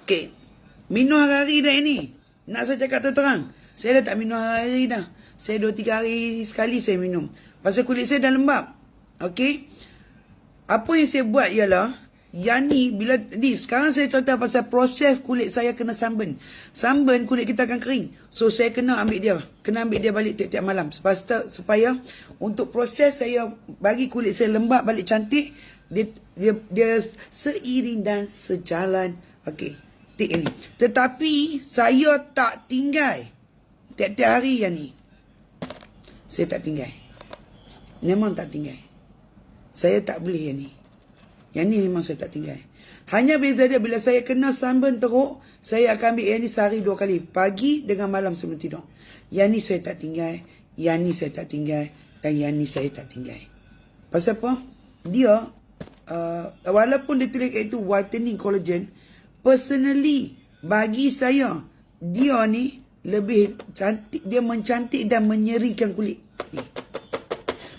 Okey. Minum hari-hari dah ini. Nak saya cakap terang. Saya dah tak minum hari-hari dah. Saya 2-3 hari sekali saya minum. Pasal kulit saya dah lembap. Okey. Apa yang saya buat ialah, yang ni, sekarang saya cerita pasal proses kulit saya kena sunburn. Sunburn, kulit kita akan kering. So, saya kena ambil dia. Kena ambil dia balik tiap-tiap malam. Supaya untuk proses saya bagi kulit saya lembap balik cantik, dia seiring dan sejalan. Okey. Tik ini. Tetapi, saya tak tinggal. Tiap-tiap hari yang ni. Saya tak tinggal. Memang tak tinggal. Saya tak boleh yang ni. Yang ni memang saya tak tinggal. Hanya beza dia bila saya kena sunburn teruk, saya akan ambil yang ni sehari 2 kali. Pagi dengan malam sebelum tidur. Yang ni saya tak tinggal. Yang ni saya tak tinggal. Dan yang ni saya tak tinggal. Pasal apa? Dia, walaupun dia tulis kat itu whitening collagen, personally, bagi saya, dia ni lebih cantik. Dia mencantik dan menyerikan kulit. Ni.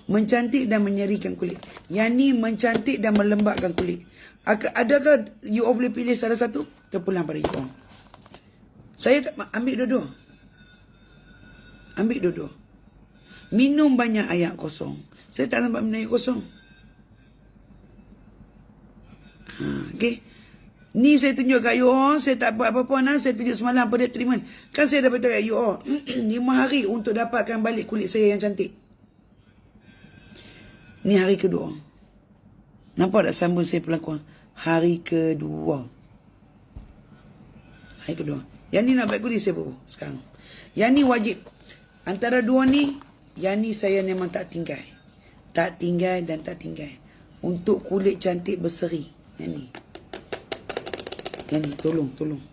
Mencantik dan menyerikan kulit. Yang ni mencantik dan melembabkan kulit. Adakah you all boleh pilih salah satu? Terpulang pada you all. Saya tak ambil dua-dua. Ambil dua-dua. Minum banyak air kosong. Saya tak nampak minum air kosong. Okay. Ni saya tunjuk kat you all. Saya tak buat apa-apa. Saya tunjuk semalam pada treatment. Kan saya dapat kat you all 5 hari untuk dapatkan balik kulit saya yang cantik. Ni hari kedua. Nampak tak sambung saya pelakon? Hari kedua. Hari kedua. Yang ni nak baik kulit saya baru sekarang. Yang ni wajib. Antara dua ni, yang ni saya memang tak tinggal. Tak tinggal dan tak tinggal. Untuk kulit cantik berseri. Yang ni. Yang ni, tolong.